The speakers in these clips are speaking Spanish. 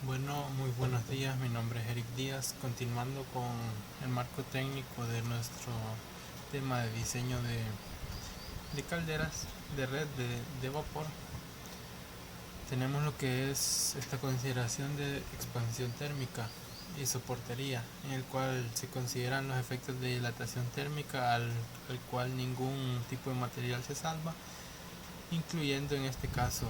Bueno, muy buenos días, mi nombre es Eric Díaz, continuando con el marco técnico de nuestro tema de diseño de calderas de red de vapor. Tenemos lo que es esta consideración de expansión térmica y soportería, en el cual se consideran los efectos de dilatación térmica al cual ningún tipo de material se salva, incluyendo en este caso,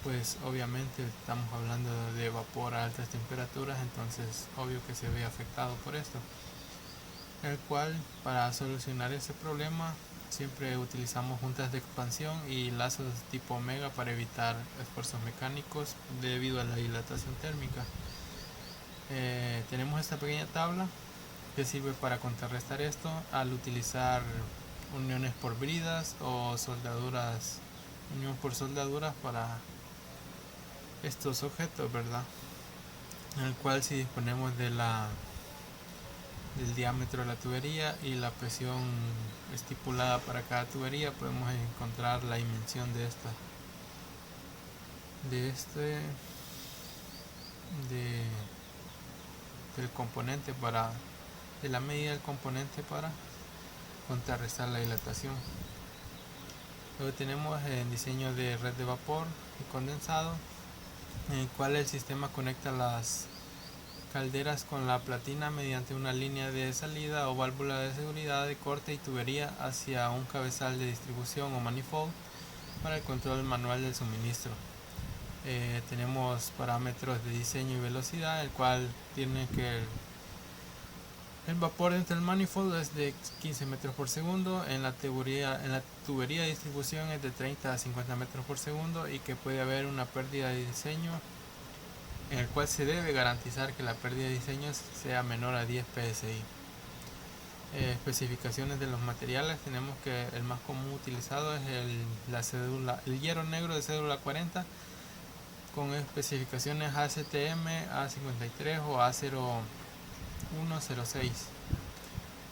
pues obviamente estamos hablando de vapor a altas temperaturas, entonces obvio que se ve afectado por esto, el cual para solucionar ese problema siempre utilizamos juntas de expansión y lazos tipo omega para evitar esfuerzos mecánicos debido a la dilatación térmica. Tenemos esta pequeña tabla que sirve para contrarrestar esto al utilizar uniones por bridas o soldaduras, unión por soldaduras para estos objetos, ¿verdad? En el cual si disponemos del diámetro de la tubería y la presión estipulada para cada tubería, podemos encontrar la dimensión de este de, del componente para de la medida del componente para contrarrestar la dilatación. Luego tenemos el diseño de red de vapor y condensado, en el cual el sistema conecta las calderas con la platina mediante una línea de salida o válvula de seguridad de corte y tubería hacia un cabezal de distribución o manifold para el control manual del suministro. Tenemos parámetros de diseño y velocidad, el cual tiene que el vapor entre el manifold es de 15 metros por segundo, en la tubería de distribución es de 30 a 50 metros por segundo y que puede haber una pérdida de diseño, en el cual se debe garantizar que la pérdida de diseño sea menor a 10 psi. Especificaciones de los materiales, tenemos que el más común utilizado es el hierro negro de cédula 40 con especificaciones ACTM, A53 o A0106,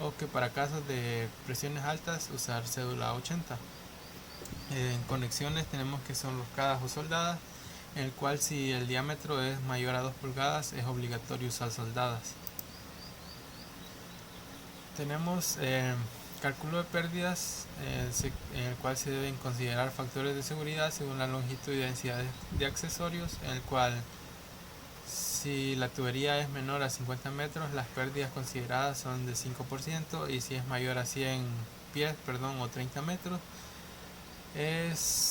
o que para casos de presiones altas usar cédula 80. En conexiones tenemos que son roscadas o soldadas, en el cual si el diámetro es mayor a 2 pulgadas es obligatorio usar soldadas. Tenemos cálculo de pérdidas, en el cual se deben considerar factores de seguridad según la longitud y densidad de accesorios, en el cual si la tubería es menor a 50 metros, las pérdidas consideradas son de 5%, y si es mayor a 100 pies, o 30 metros,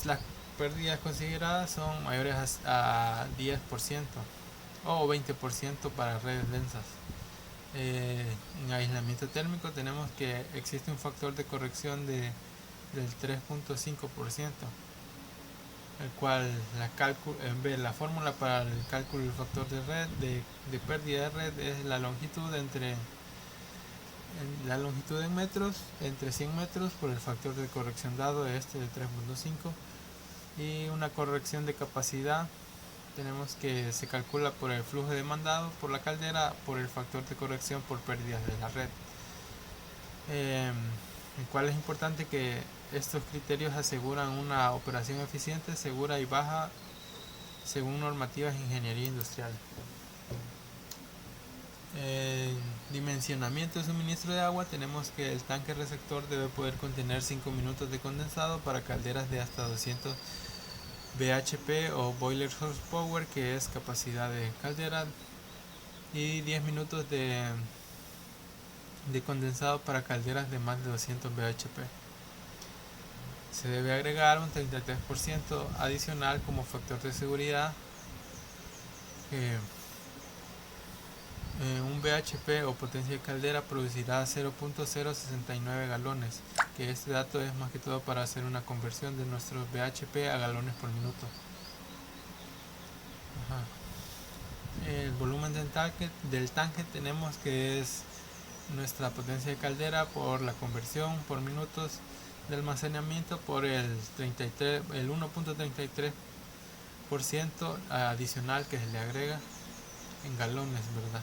las pérdidas consideradas son mayores a 10% o 20% para redes densas. En aislamiento térmico tenemos que existe un factor de corrección del 3.5%, el cual la fórmula para el cálculo del factor de pérdida de red es la longitud en metros entre 100 metros por el factor de corrección dado de este de 3.5, y una corrección de capacidad tenemos que se calcula por el flujo demandado por la caldera por el factor de corrección por pérdidas de la red. El cual es importante que estos criterios aseguran una operación eficiente, segura y baja según normativas de ingeniería industrial. Dimensionamiento de suministro de agua, tenemos que el tanque receptor debe poder contener 5 minutos de condensado para calderas de hasta 200 bhp o boiler horsepower, que es capacidad de caldera, y 10 minutos de condensado para calderas de más de 200 bhp. Se debe agregar un 33% adicional como factor de seguridad. Un bhp o potencia de caldera producirá 0.069 galones, que este dato es más que todo para hacer una conversión de nuestros bhp a galones por minuto. Ajá. El volumen del tanque tenemos que es nuestra potencia de caldera por la conversión por minutos de almacenamiento por el 1.33% adicional que se le agrega en galones, ¿verdad?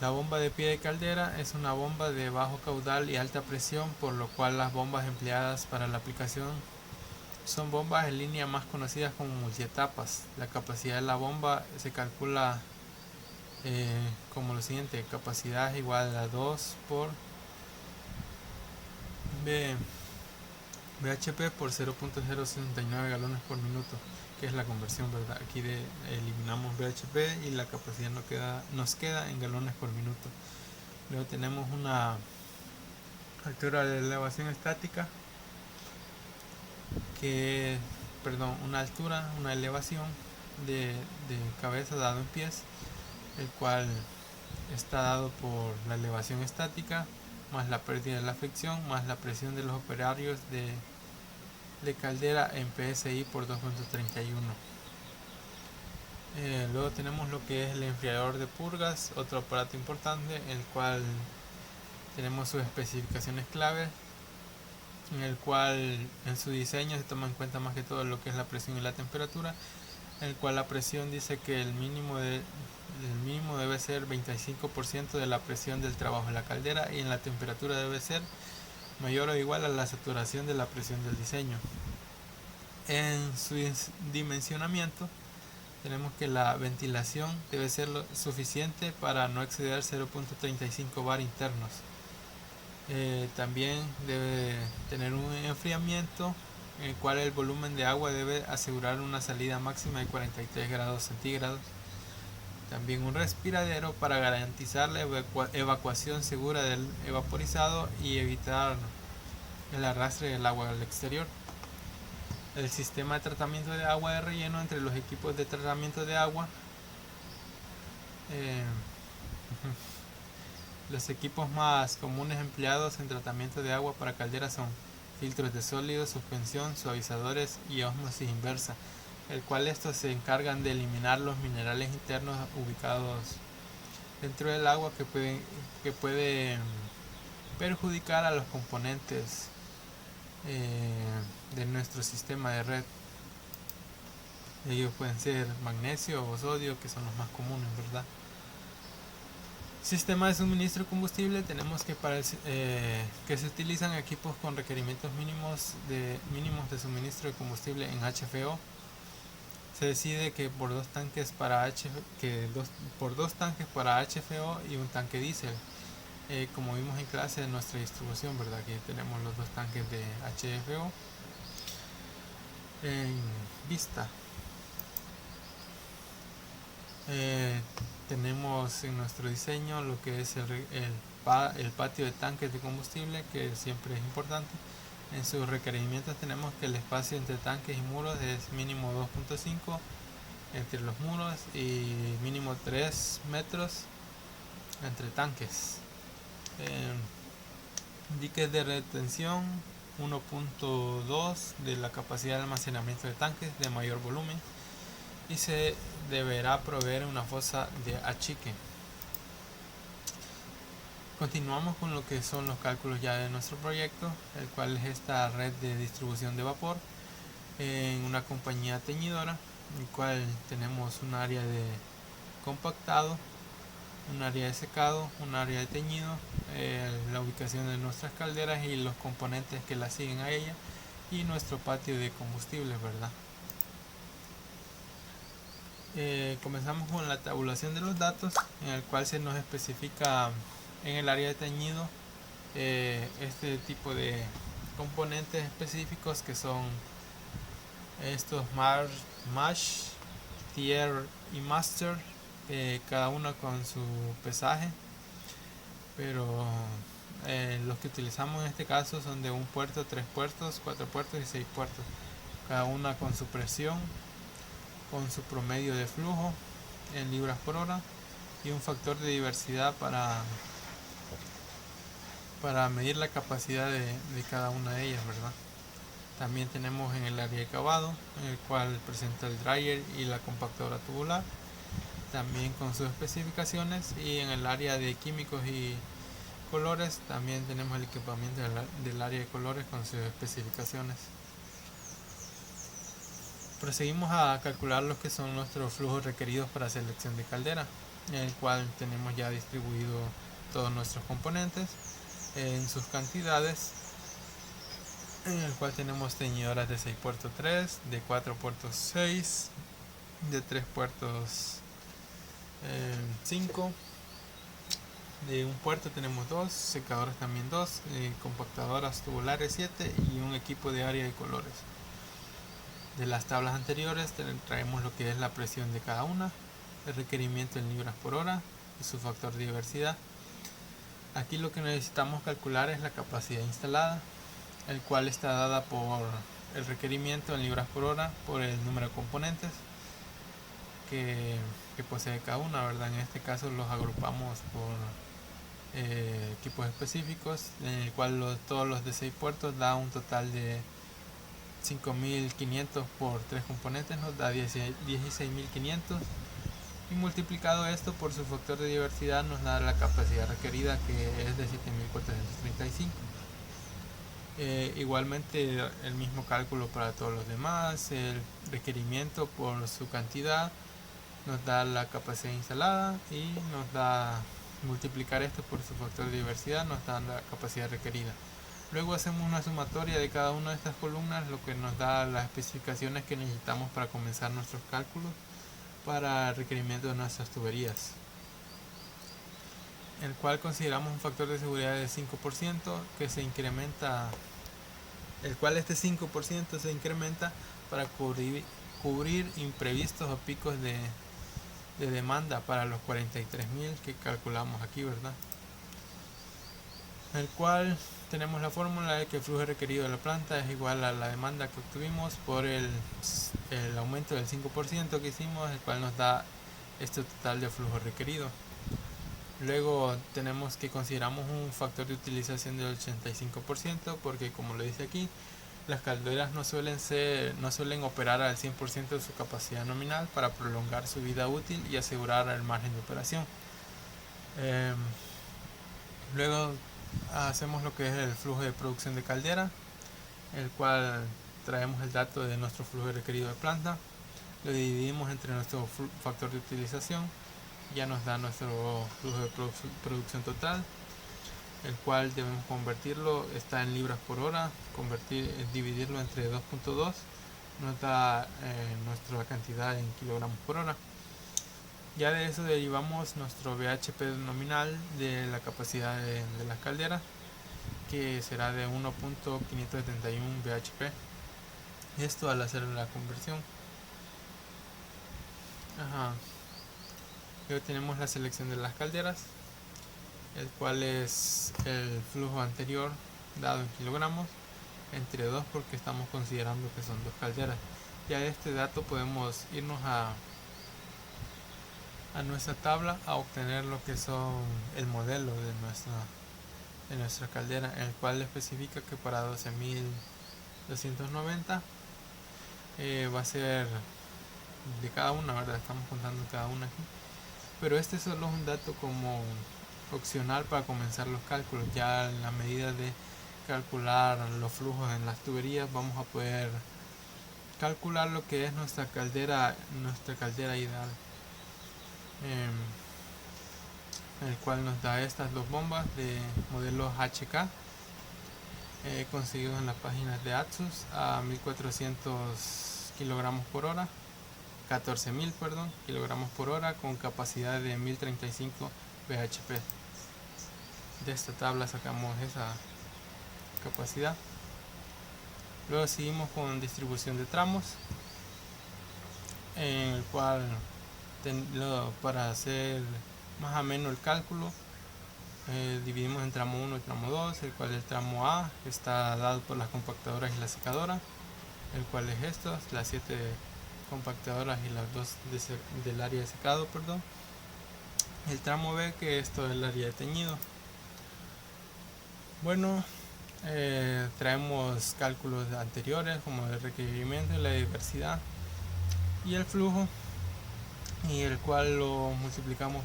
La bomba de pie de caldera es una bomba de bajo caudal y alta presión, por lo cual las bombas empleadas para la aplicación Son bombas en línea más conocidas como multietapas. La capacidad de la bomba se calcula como lo siguiente: capacidad es igual a 2 por BHP por 0.069 galones por minuto, que es la conversión, ¿verdad? Aquí eliminamos BHP y la capacidad nos queda en galones por minuto. Luego tenemos una altura de elevación estática una elevación de cabeza dado en pies, el cual está dado por la elevación estática más la pérdida de la fricción más la presión de los operarios de caldera en PSI por 2.31. Luego tenemos lo que es el enfriador de purgas, otro aparato importante, el cual tenemos sus especificaciones claves, en el cual en su diseño se toma en cuenta más que todo lo que es la presión y la temperatura, en el cual la presión dice que el mínimo debe ser 25% de la presión del trabajo en la caldera, y en la temperatura debe ser mayor o igual a la saturación de la presión del diseño. En su dimensionamiento tenemos que la ventilación debe ser suficiente para no exceder 0.35 bar internos. También debe tener un enfriamiento en el cual el volumen de agua debe asegurar una salida máxima de 43 grados centígrados. También un respiradero para garantizar la evacuación segura del evaporizado y evitar el arrastre del agua al exterior. El sistema de tratamiento de agua de relleno entre los equipos de tratamiento de agua. Los equipos más comunes empleados en tratamiento de agua para calderas son filtros de sólidos, suspensión, suavizadores y ósmosis inversa, el cual estos se encargan de eliminar los minerales internos ubicados dentro del agua que pueden perjudicar a los componentes de nuestro sistema de red. Ellos pueden ser magnesio o sodio, que son los más comunes, ¿verdad? Sistema de suministro de combustible. Tenemos que que se utilizan equipos con requerimientos mínimos de suministro de combustible en HFO. Se decide que por dos tanques para HFO y un tanque diésel. Como vimos en clase de nuestra distribución, ¿verdad? Que tenemos los dos tanques de HFO en vista. Tenemos en nuestro diseño lo que es el patio de tanques de combustible, que siempre es importante. En sus requerimientos tenemos que el espacio entre tanques y muros es mínimo 2.5 entre los muros y mínimo 3 metros entre tanques. Diques de retención 1.2 de la capacidad de almacenamiento de tanques de mayor volumen, y se deberá proveer una fosa de achique. Continuamos con lo que son los cálculos ya de nuestro proyecto, el cual es esta red de distribución de vapor en una compañía teñidora, en el cual tenemos un área de compactado, un área de secado, un área de teñido, la ubicación de nuestras calderas y los componentes que la siguen a ella, y nuestro patio de combustible, ¿verdad? Comenzamos con la tabulación de los datos, en el cual se nos especifica en el área de teñido este tipo de componentes específicos, que son estos Mash, Tier y Master, cada uno con su pesaje, pero los que utilizamos en este caso son de 1 puerto, 3 puertos, 4 puertos y 6 puertos, cada una con su presión, con su promedio de flujo en libras por hora y un factor de diversidad para medir la capacidad de cada una de ellas, ¿verdad? También tenemos en el área de cavado, en el cual presenta el dryer y la compactadora tubular, también con sus especificaciones, y en el área de químicos y colores también tenemos el equipamiento del área de colores con sus especificaciones. Proseguimos a calcular lo que son nuestros flujos requeridos para selección de caldera, en el cual tenemos ya distribuido todos nuestros componentes en sus cantidades, en el cual tenemos teñidoras de 6 puertos 3, de 4 puertos 6, de 3 puertos 5, de un puerto tenemos 2, secadoras también 2, compactadoras tubulares 7 y un equipo de área de colores. De las tablas anteriores traemos lo que es la presión de cada una, el requerimiento en libras por hora y su factor de diversidad. Aquí lo que necesitamos calcular es la capacidad instalada, el cual está dada por el requerimiento en libras por hora por el número de componentes que posee cada una, ¿verdad? En este caso los agrupamos por equipos específicos, en el cual todos los de 6 puertos da un total de 5.500 por 3 componentes, nos da 16.500, y multiplicado esto por su factor de diversidad nos da la capacidad requerida, que es de 7.435. Igualmente el mismo cálculo para todos los demás. El requerimiento por su cantidad nos da la capacidad instalada, y nos da multiplicar esto por su factor de diversidad, nos da la capacidad requerida. Luego hacemos una sumatoria de cada una de estas columnas, lo que nos da las especificaciones que necesitamos para comenzar nuestros cálculos para el requerimiento de nuestras tuberías, el cual consideramos un factor de seguridad de 5% que se incrementa, el cual este 5% se incrementa para cubrir imprevistos o picos de demanda para los 43.000 que calculamos aquí, ¿verdad? El cual tenemos la fórmula de que el flujo requerido de la planta es igual a la demanda que obtuvimos por el aumento del 5% que hicimos, el cual nos da este total de flujo requerido. Luego tenemos que consideramos un factor de utilización del 85%, porque como lo dice aquí, las calderas no suelen operar al 100% de su capacidad nominal para prolongar su vida útil y asegurar el margen de operación. Luego hacemos lo que es el flujo de producción de caldera, el cual traemos el dato de nuestro flujo requerido de planta, lo dividimos entre nuestro factor de utilización, ya nos da nuestro flujo de producción total, el cual debemos convertirlo, está en libras por hora, dividirlo entre 2.2 nos da nuestra cantidad en kilogramos por hora. Ya de eso derivamos nuestro BHP nominal de la capacidad de las calderas, que será de 1.571 BHP. Esto al hacer la conversión. Luego tenemos la selección de las calderas, el cual es el flujo anterior dado en kilogramos entre 2, porque estamos considerando que son 2 calderas. Ya de este dato podemos irnos a nuestra tabla a obtener lo que son el modelo de nuestra caldera, en el cual especifica que para 12.290 va a ser de cada una, ¿verdad? Estamos contando cada una aquí, pero este solo es un dato como opcional para comenzar los cálculos. Ya en la medida de calcular los flujos en las tuberías vamos a poder calcular lo que es nuestra caldera ideal, el cual nos da estas dos bombas de modelo HK, conseguidos en las páginas de Atsus a 1400 kilogramos por hora, 14.000 kilogramos por hora, con capacidad de 1035 bhp. De esta tabla sacamos esa capacidad. Luego seguimos con distribución de tramos, en el cual para hacer más o menos el cálculo dividimos en tramo 1 y tramo 2, el cual el tramo A está dado por las compactadoras y la secadora, el cual es las 7 compactadoras y las 2 del área de secado, el tramo B, que es todo el área de teñido. Bueno, traemos cálculos anteriores como el requerimiento, la diversidad y el flujo, y el cual lo multiplicamos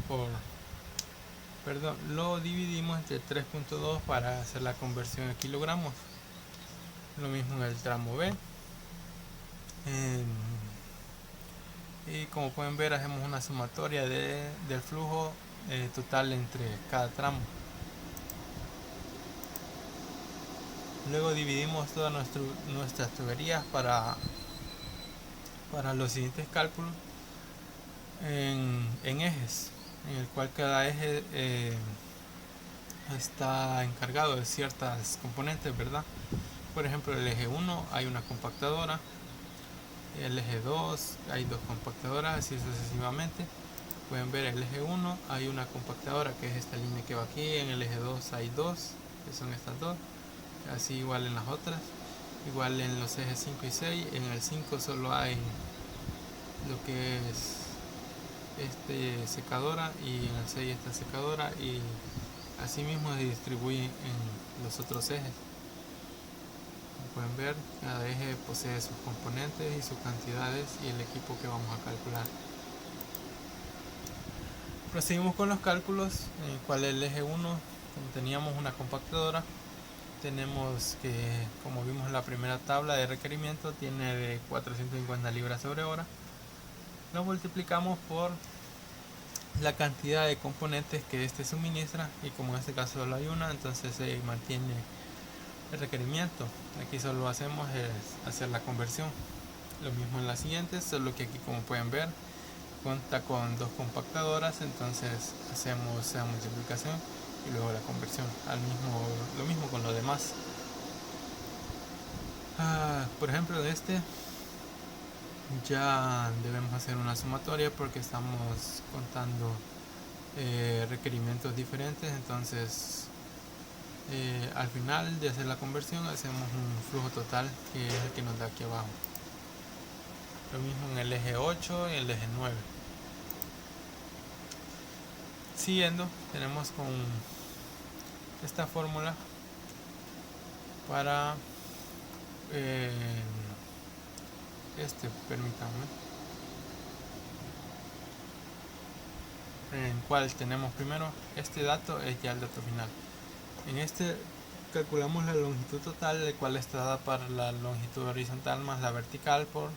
lo dividimos entre 3.2 para hacer la conversión a kilogramos. Lo mismo en el tramo B. Y como pueden ver, hacemos una sumatoria del flujo total entre cada tramo. Luego dividimos todas nuestras tuberías para los siguientes cálculos en ejes, en el cual cada eje está encargado de ciertas componentes, ¿verdad? Por ejemplo, el eje 1 hay una compactadora, el eje 2 hay dos compactadoras, así sucesivamente. Pueden ver el eje 1 hay una compactadora que es esta línea que va aquí, en el eje 2 hay dos, que son estas dos, así igual en las otras, igual en los ejes 5 y 6, en el 5 solo hay lo que es secadora y en el 6 esta secadora, y así mismo se distribuye en los otros ejes. Como pueden ver, cada eje posee sus componentes y sus cantidades y el equipo que vamos a calcular. Proseguimos con los cálculos, en el cual el eje 1, como teníamos una compactadora, tenemos que, como vimos en la primera tabla de requerimiento, tiene de 450 libras sobre hora. Lo multiplicamos por la cantidad de componentes que este suministra, y como en este caso solo hay una, entonces se mantiene el requerimiento. Aquí solo hacemos es hacer la conversión. Lo mismo en la siguiente, solo que aquí, como pueden ver, cuenta con dos compactadoras, entonces hacemos la multiplicación y luego la conversión. Lo mismo con lo demás. Por ejemplo, de este ya debemos hacer una sumatoria porque estamos contando requerimientos diferentes, entonces al final de hacer la conversión hacemos un flujo total, que es el que nos da aquí abajo. Lo mismo en el eje 8 y el eje 9. Siguiendo, tenemos con esta fórmula para permítanme, en el cual tenemos primero este dato, es ya el dato final. En este calculamos la longitud total, el cual está dada para la longitud horizontal más la vertical, por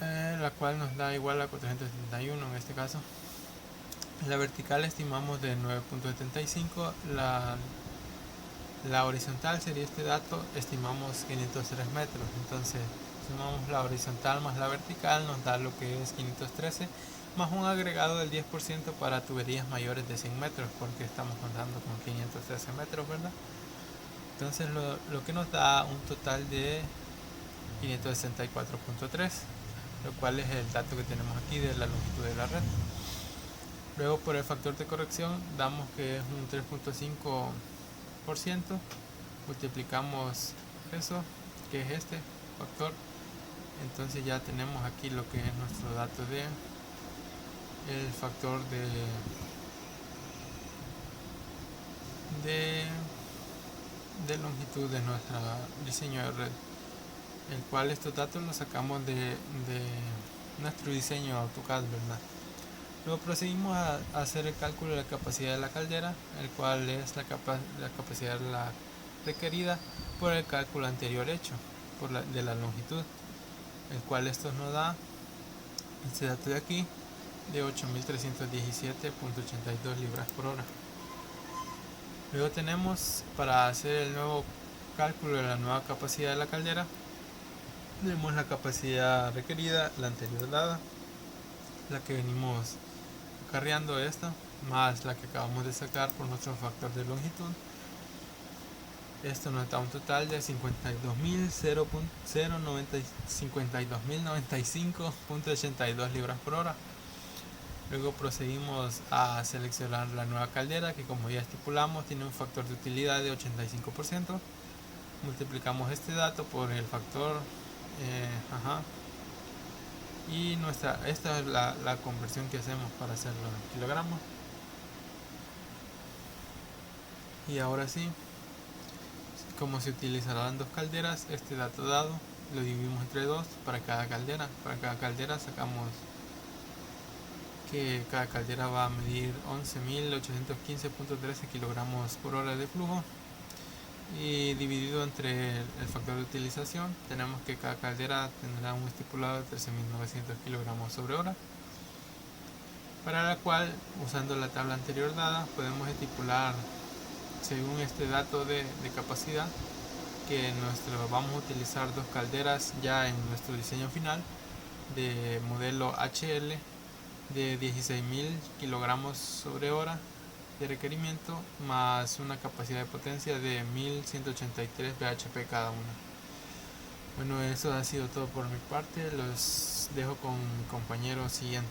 la cual nos da igual a 471 en este caso. La vertical estimamos de 9.75, la horizontal sería este dato, estimamos 503 metros, entonces sumamos la horizontal más la vertical, nos da lo que es 513, más un agregado del 10% para tuberías mayores de 100 metros, porque estamos contando con 513 metros, ¿verdad? Entonces lo que nos da un total de 564.3, lo cual es el dato que tenemos aquí de la longitud de la red. Luego, por el factor de corrección, damos que es un 3.5%, multiplicamos eso, que es este factor, entonces ya tenemos aquí lo que es nuestro dato de el factor de longitud de nuestro diseño de red, el cual estos datos los sacamos de nuestro diseño AutoCAD, ¿verdad? Luego proseguimos a hacer el cálculo de la capacidad de la caldera, el cual es la capacidad de la requerida por el cálculo anterior hecho de la longitud, el cual esto nos da este dato de aquí de 8.317.82 libras por hora. Luego tenemos, para hacer el nuevo cálculo de la nueva capacidad de la caldera, tenemos la capacidad requerida, la anterior dada, la que venimos acarreando esta, más la que acabamos de sacar por nuestro factor de longitud. Esto nos da un total de 52.095.82 libras por hora. Luego procedimos a seleccionar la nueva caldera, que como ya estipulamos tiene un factor de utilidad de 85%. Multiplicamos este dato por el factor y esta es la conversión que hacemos para hacerlo en kilogramos. Y ahora sí, como se utilizarán dos calderas, este dato dado lo dividimos entre dos para cada caldera. Para cada caldera sacamos que cada caldera va a medir 11.815.13 kilogramos por hora de flujo, y dividido entre el factor de utilización tenemos que cada caldera tendrá un estipulado de 13.900 kilogramos sobre hora, para la cual, usando la tabla anterior dada, podemos estipular según este dato de capacidad, que vamos a utilizar 2 calderas ya en nuestro diseño final de modelo HL de 16.000 kilogramos sobre hora de requerimiento, más una capacidad de potencia de 1183 bhp cada una. Bueno, eso ha sido todo por mi parte. Los dejo con mi compañero siguiente.